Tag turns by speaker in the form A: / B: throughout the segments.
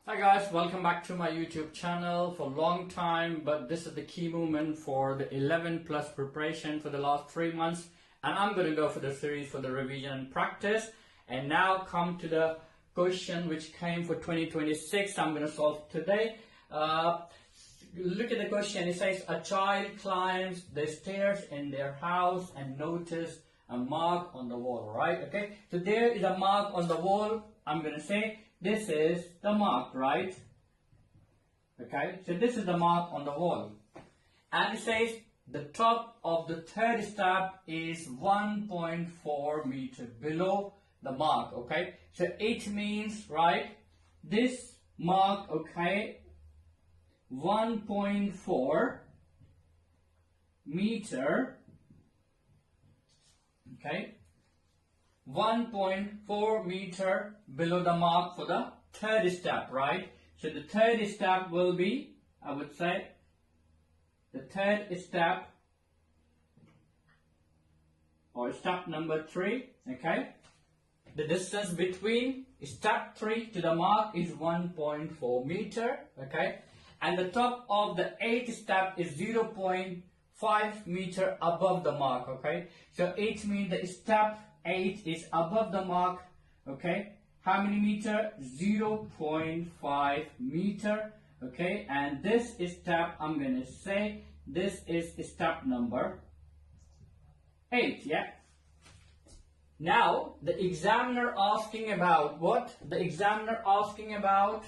A: Hi guys, welcome back to my YouTube channel. For a long time, but this is the key moment for the 11 plus preparation for the last 3 months, and I'm going to go for the series for the revision and practice. And now come to the question which came for 2026. I'm going to solve today. Look at the question. It says a child climbs the stairs in their house and notice a mark on the wall, right? Okay, so there is a mark on the wall. I'm going to say this is the mark, right? Okay, so this is the mark on the wall. And it says the top of the third step is 1.4 meter below the mark, okay? So it means, right, this mark, okay, 1.4 meter, okay, 1.4 meter below the mark for the third step, right? So the third step will be, I would say, the third step or step number 3, okay? The distance between step 3 to the mark is 1.4 meter, okay? And the top of the 8th step is 0.5 meter above the mark, okay? So it means the step 8 is above the mark, okay? How many meter? 0.5 meter, okay? And this step, I'm going to say, this is step number 8, yeah? Now, the examiner asking about what? The examiner asking about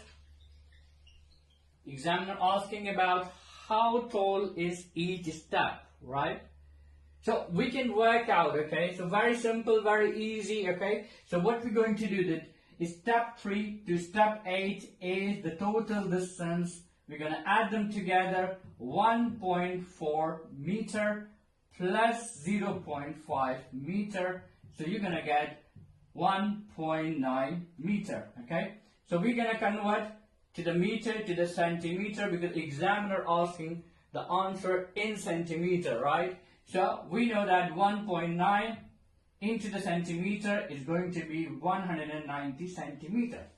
A: how tall is each step, right? So we can work out, okay? So very simple, very easy, okay? So what we're going to do that is step 3 to step 8 is the total distance. We're going to add them together, 1.4 meter plus 0.5 meter. So you're going to get 1.9 meter, okay? So we're going to convert to the meter to the centimeter because the examiner asking the answer in centimeter, right? So we know that 1.9 into the centimeter is going to be 190 centimeter.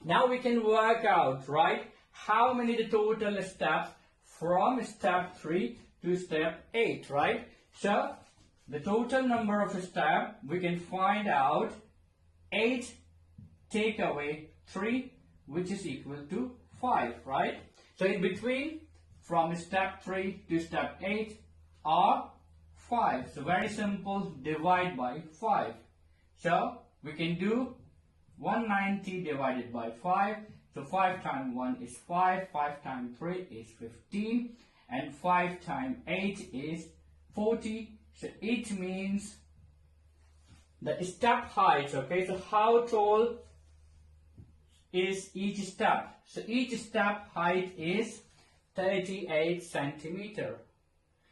A: Now we can work out, right, how many the total steps from step 3 to step 8, right? So the total number of steps we can find out 8 take away 3, which is equal to 5, right? So in between from step 3 to step 8 are 5. So very simple, divide by 5. So we can do 190 divided by 5. So 5 times 1 is 5, 5 times 3 is 15, and 5 times 8 is 40. So it means the step height, okay? So how tall is each step? So each step height is 38 centimeter.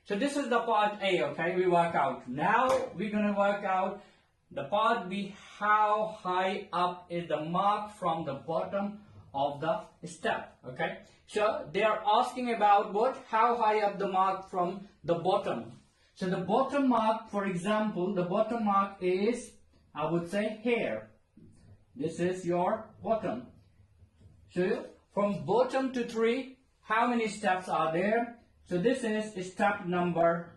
A: So this is the part A, okay, we work out. Now we're going to work out the part B, how high up is the mark from the bottom of the step, okay. So they are asking about what? How high up the mark from the bottom. So the bottom mark, for example, the bottom mark is, I would say, here. This is your bottom. So from bottom to 3, how many steps are there? So this is step number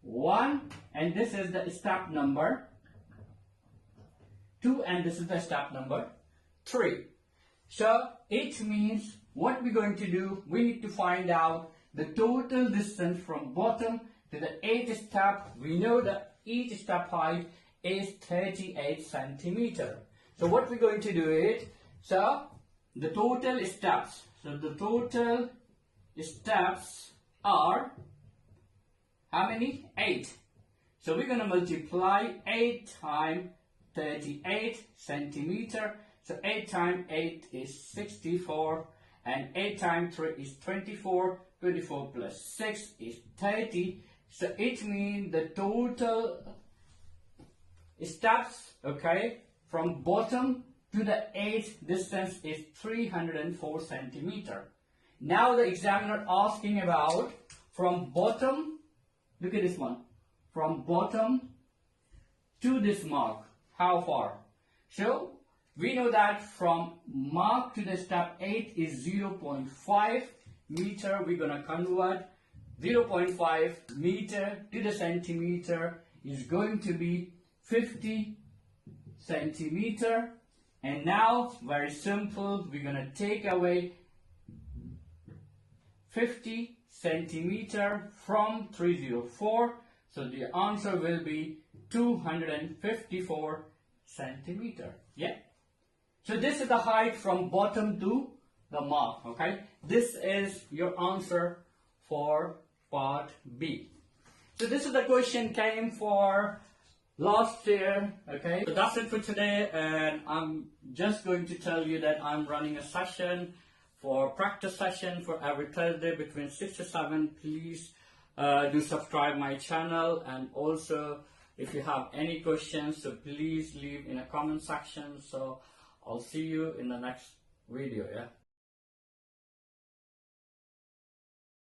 A: 1, and this is the step number 2, and this is the step number 3. So it means what we're going to do, we need to find out the total distance from bottom to the 8th step. We know that each step height is 38 centimeter. So what we're going to do is, so the total steps, so the total steps are how many? 8. So we're going to multiply 8 times 38 centimeter. So 8 times 8 is 64, and 8 times 3 is 24. 24 plus 6 is 30. So it means the total steps, okay, from bottom to the 8th distance is 304 centimeter. Now the examiner asking about from bottom, look at this one, from bottom to this mark, how far? So We know that from mark to the step 8 is 0.5 meter. We're going to convert 0.5 meter to the centimeter is going to be 50 centimeter. And now, very simple, we're going to take away 50 centimeter from 304. So the answer will be 254 centimeter. Yeah. So this is the height from bottom to the mark. Okay. This is your answer for part B. So this is the question came for last year. Okay. So that's it for today, and I'm just going to tell you that I'm running a session for practice session for every Thursday between 6 to 7. Please do subscribe my channel, and also if you have any questions, so please leave in a comment section. So I'll see you in the next video. Yeah.